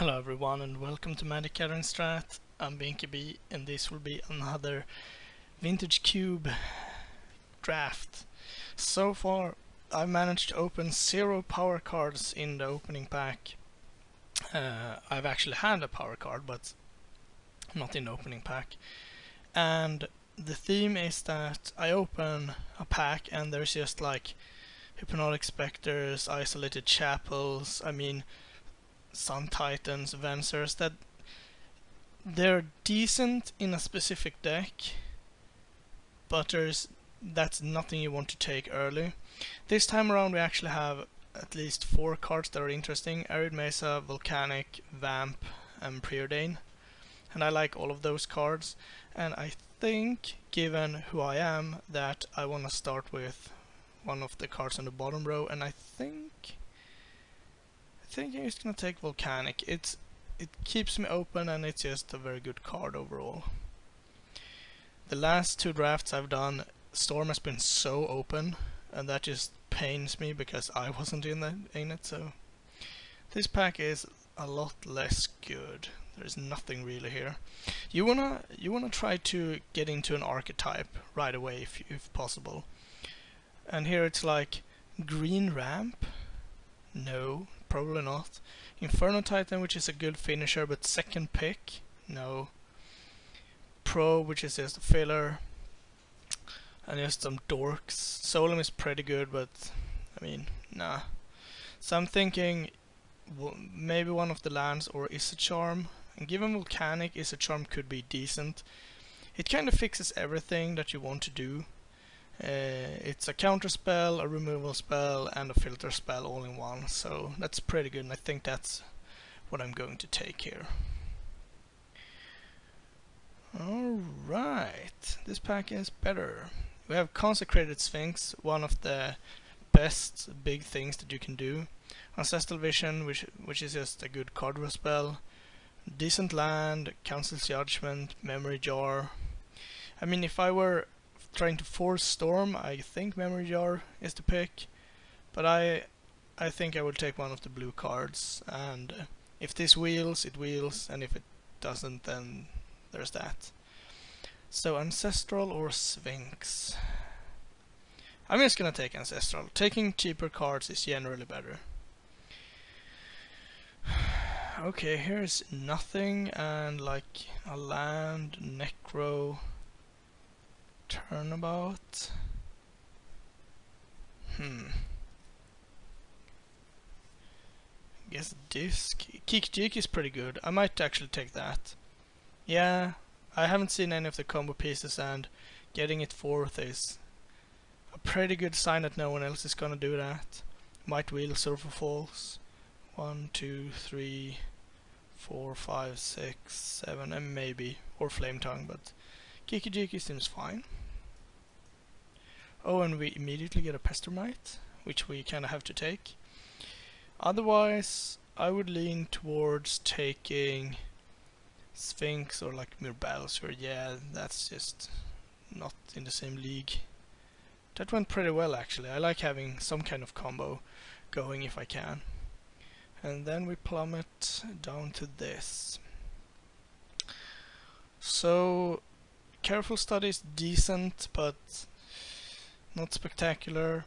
Hello everyone and welcome to Magic Gathering Strat. I'm Binkabi and this will be another Vintage Cube draft. So far I've managed to open 0 power cards in the opening pack. I've actually had a power card but not in the opening pack. And the theme is that I open a pack and there's just like Hypnotic Spectres, Isolated Chapels, Sun Titans, Vensers, that they're decent in a specific deck, but that's nothing you want to take early. This time around we actually have at least 4 cards that are interesting: Arid Mesa, Volcanic, Vamp and Preordain. And I like all of those cards, and I think, given who I am, that I want to start with one of the cards on the bottom row, and I think I'm just gonna take Volcanic. It keeps me open and it's just a very good card overall. The last 2 drafts I've done, Storm has been so open, and that just pains me because I wasn't in it. So this pack is a lot less good. There's nothing really here. You wanna try to get into an archetype right away if possible. And here it's like green ramp. No, probably not. Inferno Titan, which is a good finisher, but second pick? No. Pro, which is just a filler. And just some dorks. Solum is pretty good, but nah. So I'm thinking maybe one of the lands or Is a Charm. And given Volcanic, Is a Charm could be decent. It kind of fixes everything that you want to do. It's a counter spell, a removal spell, and a filter spell all in one, so that's pretty good, and I think that's what I'm going to take here. Alright, this pack is better. We have Consecrated Sphinx, one of the best big things that you can do. Ancestral Vision, which is just a good card draw spell. Decent land, Council's Judgment, Memory Jar. If I were trying to force Storm, I think Memory Jar is the pick, but I think I will take one of the blue cards, and if this wheels, it wheels, and if it doesn't, then there's that. So Ancestral or Sphinx? I'm just gonna take Ancestral. Taking cheaper cards is generally better. Okay, here's nothing, and like a land, Necro, Turnabout. Guess Disc. Kik-Jik is pretty good. I might actually take that. Yeah, I haven't seen any of the combo pieces, and getting it 4th is a pretty good sign that no one else is gonna do that. Might wheel Surfer Falls. 1, 2, 3, 4, 5, 6, 7, and maybe, or Flame Tongue, but Kik-Jik seems fine. Oh, and we immediately get a Pestermite, which we kinda have to take. Otherwise, I would lean towards taking Sphinx or like Mirbalsur. Yeah, that's just not in the same league. That went pretty well actually. I like having some kind of combo going if I can. And then we plummet down to this. So, Careful Study is decent, but not spectacular.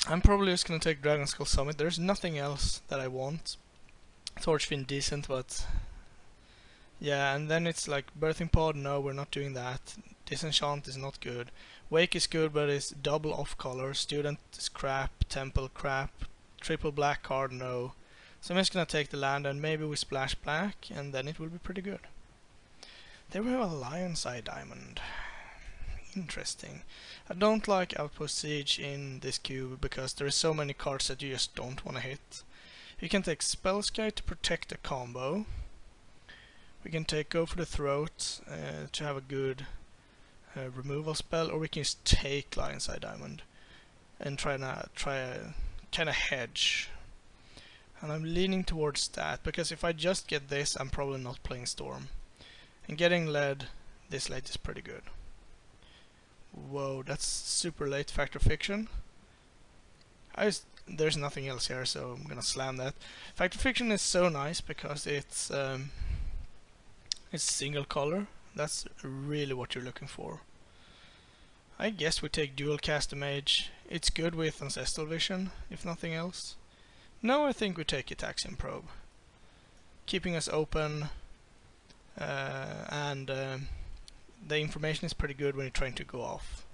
I'm probably just gonna take Dragon Skull Summit. There's nothing else that I want. Torchfiend decent, but yeah, and then it's like Birthing Pod, no, we're not doing that. Disenchant is not good. Wake is good, but it's double off color. Student is crap, Temple crap, triple black card, no. So I'm just gonna take the land and maybe we splash black, and then it will be pretty good. There we have a Lion's Eye Diamond. Interesting. I don't like Outpost Siege in this cube because there are so many cards that you just don't want to hit. You can take Spellskite to protect a combo. We can take Go for the Throat to have a good removal spell, or we can just take Lion's Eye Diamond and try a kind of hedge. And I'm leaning towards that because if I just get this, I'm probably not playing Storm. And getting led this late is pretty good. Whoa, that's super late Factor Fiction. there's nothing else here, so I'm gonna slam that. Fact of Fiction is so nice because it's single color. That's really what you're looking for. I guess we take dual cast damage. It's good with Ancestral Vision, if nothing else. No, I think we take Ataxian Probe, keeping us open, and the information is pretty good when you're trying to go off.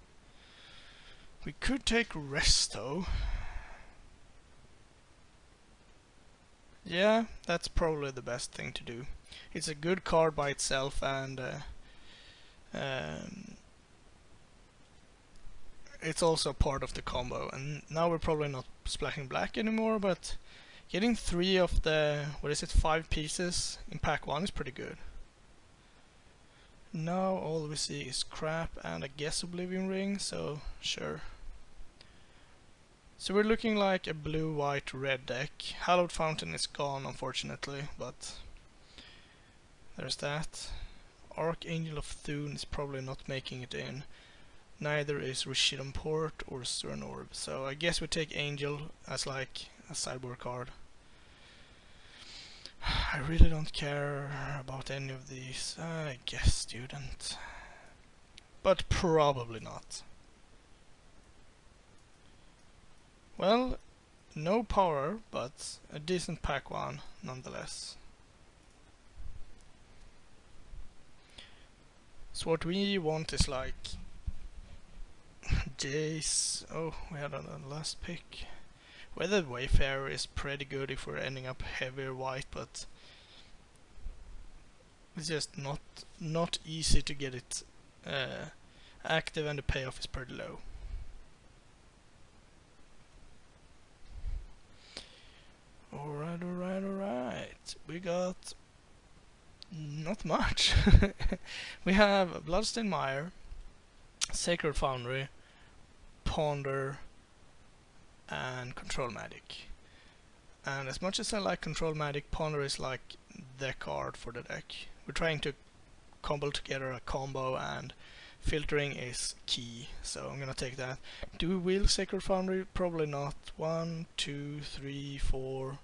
We could take Resto. Yeah, that's probably the best thing to do. It's a good card by itself, and it's also part of the combo. And now we're probably not splashing black anymore, but getting 3 of the, 5 pieces in pack 1 is pretty good. Now all we see is crap and I guess Oblivion Ring, so sure. So we're looking like a blue, white, red deck. Hallowed Fountain is gone, unfortunately, but there's that. Archangel of Thune is probably not making it in. Neither is Rishidan Port or Stern Orb, so I guess we take Angel as like a sideboard card. I really don't care about any of these. I guess Student. But probably not. Well, no power, but a decent pack 1 nonetheless. So what we want is like Jace. Oh, we had a last pick. Weathered Wayfarer is pretty good if we're ending up heavier white, but it's just not easy to get it active, and the payoff is pretty low. Alright. We got not much. We have Bloodstained Mire, Sacred Foundry, Ponder, and Control Magic. And as much as I like Control Magic, Ponder is like the card for the deck. We're trying to cobble together a combo, and filtering is key, so I'm gonna take that. Do we wheel Sacred Foundry? Probably not. 1, 2, 3, 4,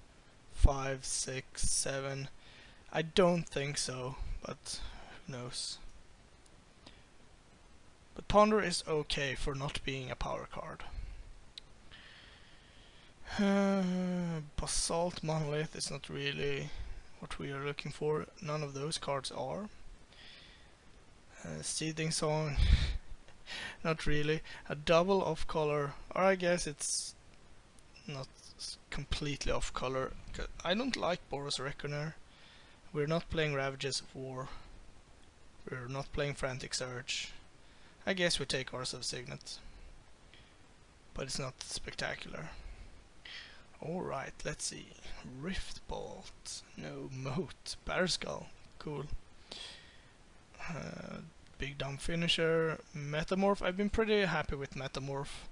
5, 6, 7. I don't think so, but who knows. But Ponder is okay for not being a power card. Basalt Monolith is not really what we are looking for. None of those cards are. Seething Song, not really. A double off color, or I guess it's not completely off color. I don't like Boros Reckoner. We're not playing Ravages of War. We're not playing Frantic Surge. I guess we take Ars of Signet, but it's not spectacular. Alright, let's see. Rift Bolt, no Moat, Bear Skull, cool. Big Dumb Finisher, Metamorph. I've been pretty happy with Metamorph,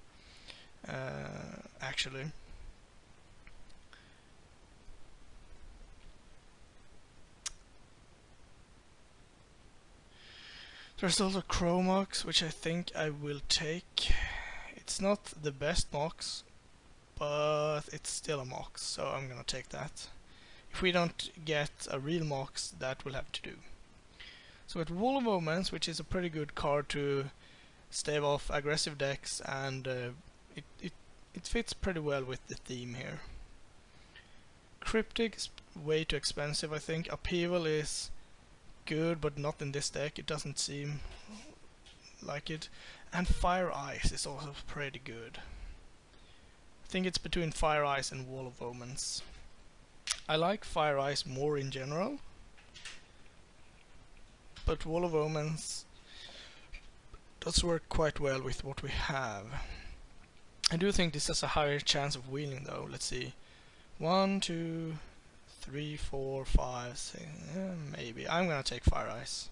actually. There's also Chromox, which I think I will take. It's not the best Mox, but it's still a Mox, so I'm gonna take that. If we don't get a real Mox, that will have to do. So with Wall of Omens, which is a pretty good card to stave off aggressive decks, and it fits pretty well with the theme here. Cryptic is way too expensive, I think. Upheaval is good, but not in this deck. It doesn't seem like it. And Fire Ice is also pretty good. I think it's between Fire Ice and Wall of Omens. I like Fire Ice more in general, but Wall of Omens does work quite well with what we have. I do think this has a higher chance of wheeling though. Let's see. 1, 2, 3, 4, 5, 6, maybe. I'm gonna take Fire Ice.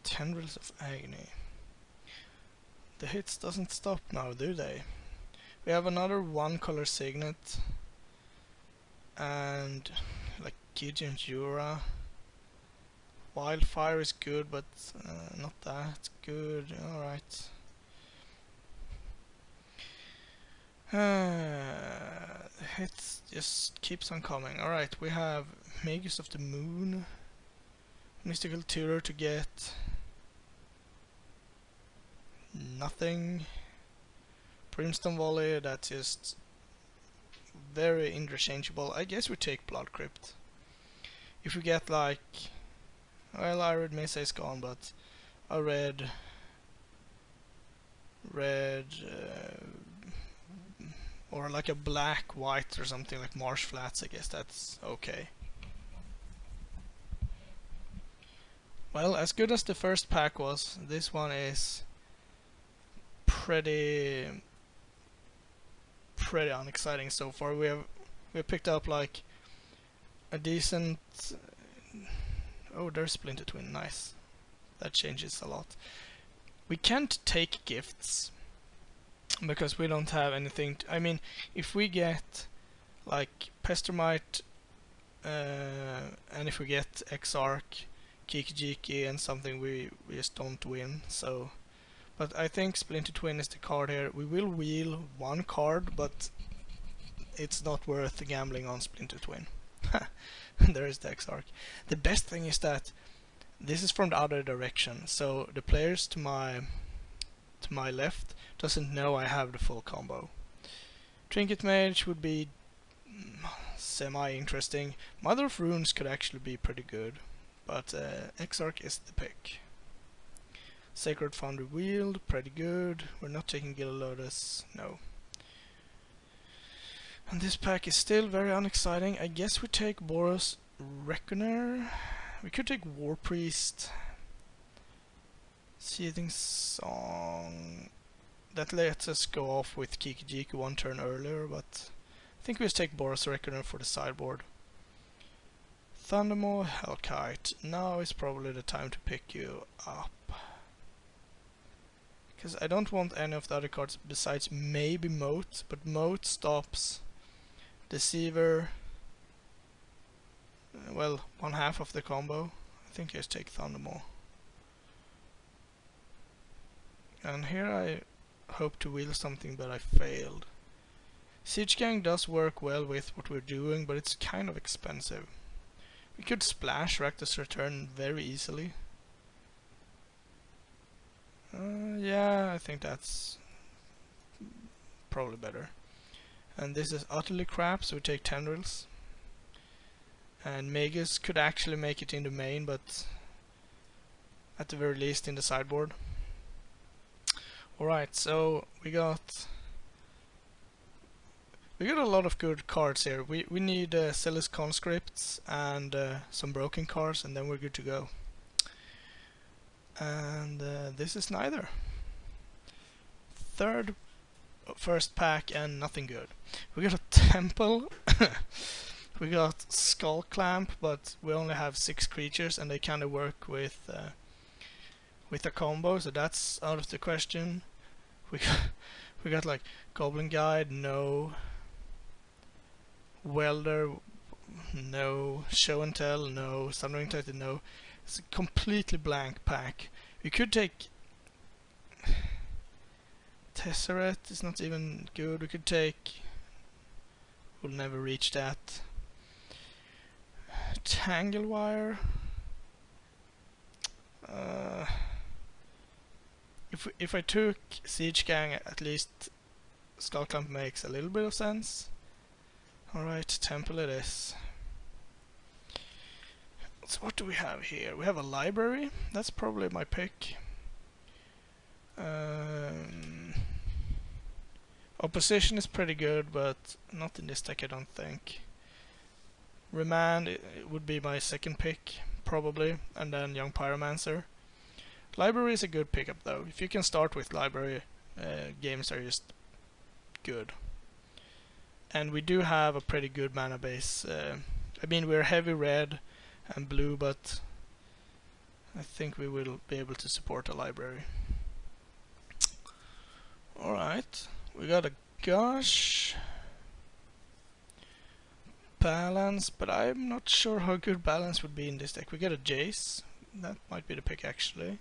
Tendrils of Agony. The hits doesn't stop now, do they? We have another one color Signet, and like Gideon Jura. Wildfire is good, but not that good. Alright. It just keeps on coming. Alright, we have Magus of the Moon, Mystical Tutor to get nothing, Brimstone Volley, that's just very interchangeable. I guess we take Blood Crypt. If we get like, well, Irid Mesa is gone, but a red, or like a black white or something like Marsh Flats, I guess that's okay. Well, as good as the first pack was, this one is pretty unexciting so far. We have picked up like a decent. Oh, there's Splinter Twin. Nice. That changes a lot. We can't take gifts because we don't have anything. I mean, if we get like Pestermite, and if we get Exarch, Kiki and something, we just don't win. So, but I think Splinter Twin is the card here. We will wheel one card, but it's not worth gambling on Splinter Twin. There is the Exarch. The best thing is that this is from the other direction, so the players to my left doesn't know I have the full combo. Trinket Mage would be semi-interesting. Mother of Runes could actually be pretty good, but Exarch is the pick. Sacred Foundry Wield, pretty good. We're not taking Gila Lotus, no. And this pack is still very unexciting. I guess we take Boros Reckoner. We could take War Priest. Seething Song. That lets us go off with Kiki one turn earlier, but I think we just take Boros Reckoner for the sideboard. Thundermaw, Hellkite. Now is probably the time to pick you up. Because I don't want any of the other cards besides maybe Moat, but Moat stops Deceiver. Well, one half of the combo. I think I just take Thundermaw. And here I hope to wheel something, but I failed. Siege Gang does work well with what we're doing, but it's kind of expensive. We could splash Rakdos Return very easily. Yeah, I think that's probably better. And this is utterly crap, so we take Tendrils. And Magus could actually make it in the main, but at the very least in the sideboard. Alright, so we got a lot of good cards here. We need Celis Conscripts and some broken cards, and then we're good to go. And this is neither. First pack and nothing good. We got a Temple. We got Skull Clamp, but we only have 6 creatures, and they kind of work with a combo, so that's out of the question. We got like Goblin Guide, no. Welder, no. Show and Tell, no. Thundering Titan, no. It's a completely blank pack. We could take Tesseract, it's not even good. We could take, we'll never reach that. Tanglewire. If I took Siege Gang, at least Skullclamp makes a little bit of sense. Alright, Temple it is. So what do we have here? We have a library. That's probably my pick. Opposition is pretty good, but not in this deck, I don't think. Remand it would be my second pick, probably, and then Young Pyromancer. Library is a good pickup though. If you can start with library, games are just good. And we do have a pretty good mana base. I mean, we're heavy red and blue, but I think we will be able to support a library. Alright, we got a Gush. Balance, but I'm not sure how good balance would be in this deck. We got a Jace. That might be the pick actually.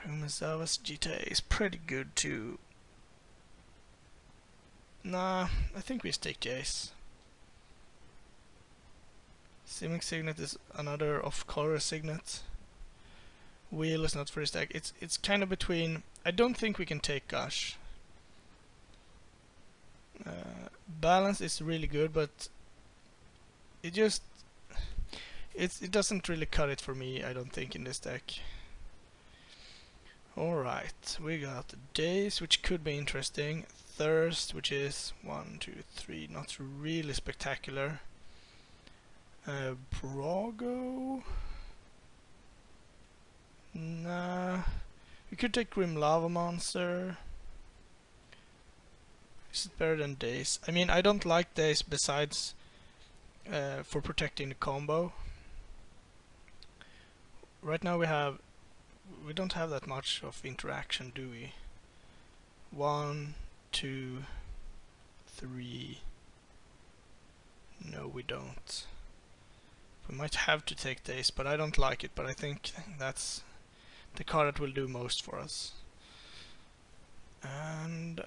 Umezawa's GTA is pretty good too. Nah, I think we stick the ace. Seeming Signet is another off-color signet. Wheel is not for his deck. It's kind of between. I don't think we can take Gush. Balance is really good, but it just it doesn't really cut it for me, I don't think, in this deck. Alright, we got Daze, which could be interesting. Thirst, which is 1, 2, 3, not really spectacular. Brago? Nah. We could take Grim Lava Monster. Is it better than Daze? I mean, I don't like Daze besides for protecting the combo. Right now we don't have that much of interaction, do we? 1, 2, 3. No, we don't. We might have to take Daze, but I don't like it. But I think that's the card that will do most for us. And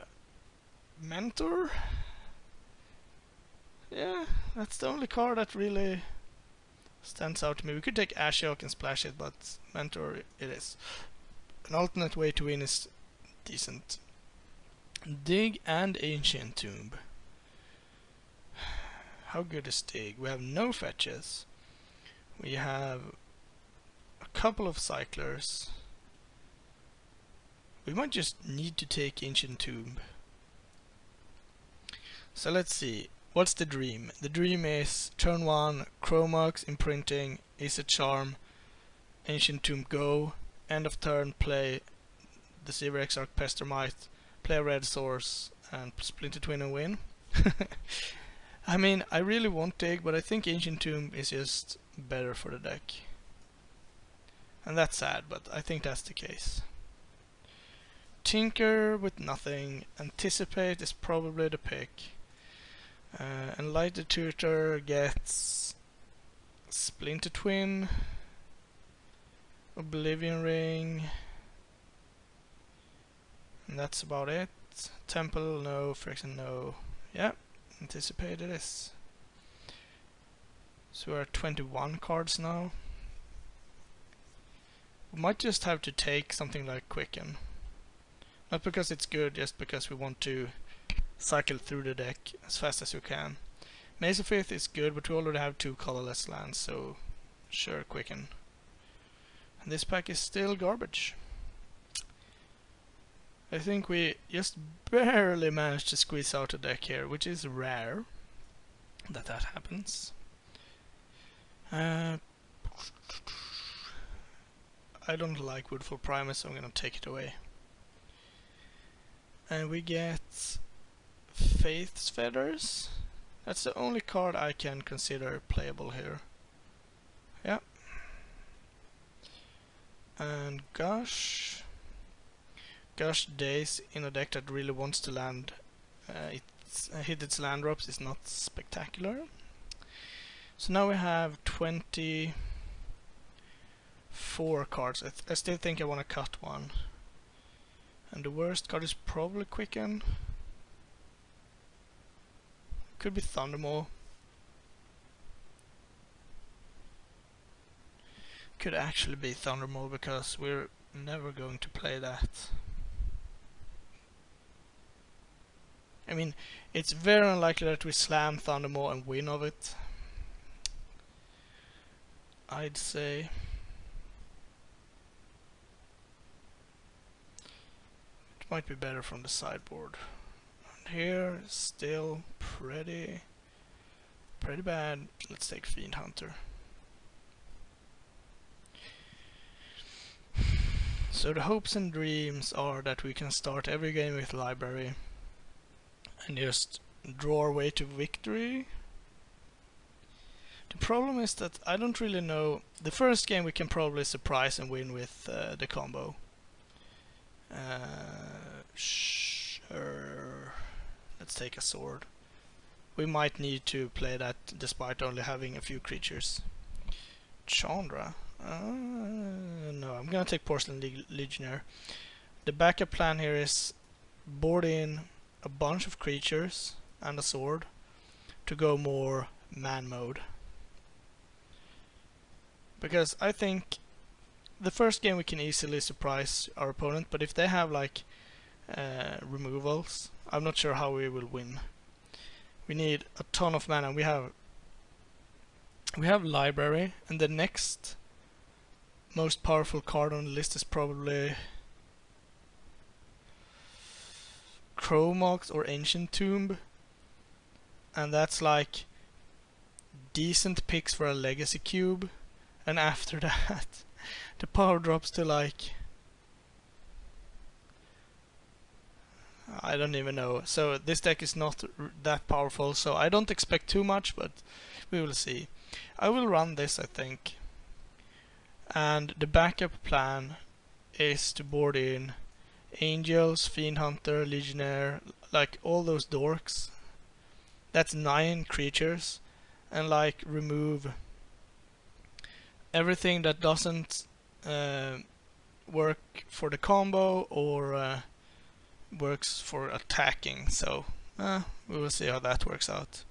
Mentor? Yeah, that's the only card that really stands out to me. We could take Ashiok and splash it, but Mentor it is. An alternate way to win is decent. Dig and Ancient Tomb. How good is Dig? We have no fetches. We have a couple of cyclers. We might just need to take Ancient Tomb. So let's see. What's the dream? The dream is turn 1, Chromax, Imprinting, Ace of Charm, Ancient Tomb go, end of turn play the Silver Exarch Pestermite, play a red source and Splinter Twin and win. I mean, I really want Dig, but I think Ancient Tomb is just better for the deck. And that's sad, but I think that's the case. Tinker with nothing. Anticipate is probably the pick. Enlightened Tutor gets Splinter Twin, Oblivion Ring, and that's about it. Temple, no. Friction, no. Yeah, Anticipate it is. So we're at 21 cards now. We might just have to take something like Quicken. Not because it's good, just because we want to cycle through the deck as fast as we can. Maze of Faith is good, but we already have 2 colorless lands, so sure, Quicken. And this pack is still garbage. I think we just barely managed to squeeze out a deck here, which is rare that happens. I don't like Woodfall Primus, so I'm gonna take it away. And we get Faith's Feathers. That's the only card I can consider playable here. Yeah. And Gush. Gush Daze in a deck that really wants to land. Hit its land drops is not spectacular. So now we have 24 cards. I still think I want to cut one. And the worst card is probably Quicken. Could be Thundermaw. Could actually be Thundermaw because we're never going to play that. I mean, it's very unlikely that we slam Thundermaw and win of it. I'd say. It might be better from the sideboard. And here, still pretty bad. Let's take Fiend Hunter. So the hopes and dreams are that we can start every game with Library and just draw our way to victory. The problem is that I don't really know. The first game we can probably surprise and win with the combo. Sure. Let's take a sword. We might need to play that despite only having a few creatures. Chandra. No, I'm gonna take Porcelain Legionnaire. The backup plan here is board in a bunch of creatures and a sword to go more man mode. Because I think the first game we can easily surprise our opponent, but if they have like removals, I'm not sure how we will win. We need a ton of mana. We have library, and the next most powerful card on the list is probably Chromox or Ancient Tomb, and that's like decent picks for a legacy cube. And after that the power drops to like, I don't even know. So this deck is not that powerful, so I don't expect too much, but we will see. I will run this, I think, and the backup plan is to board in Angels, Fiend Hunter, Legionnaire, like all those dorks. That's 9 creatures, and like remove everything that doesn't work for the combo or works for attacking. So we will see how that works out.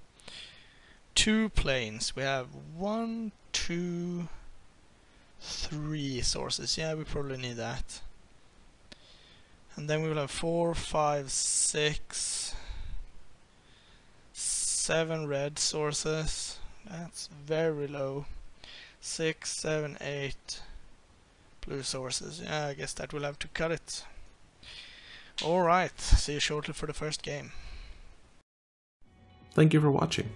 2 planes. We have 1, 2, 3 sources. Yeah, we probably need that. And then we will have 4, 5, 6, 7 red sources. That's very low. 6, 7, 8 blue sources. Yeah, I guess that will have to cut it. Alright, see you shortly for the first game. Thank you for watching.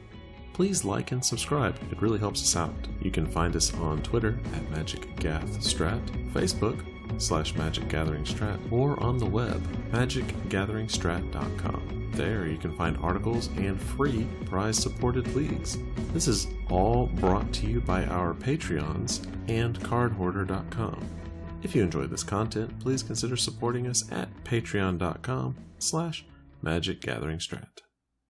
Please like and subscribe, it really helps us out. You can find us on Twitter at MagicGathStrat, Facebook /MagicGatheringStrat, or on the web, magicgatheringstrat.com. There you can find articles and free prize-supported leagues. This is all brought to you by our Patreons and cardhoarder.com. If you enjoyed this content, please consider supporting us at patreon.com/MagicGatheringStrat.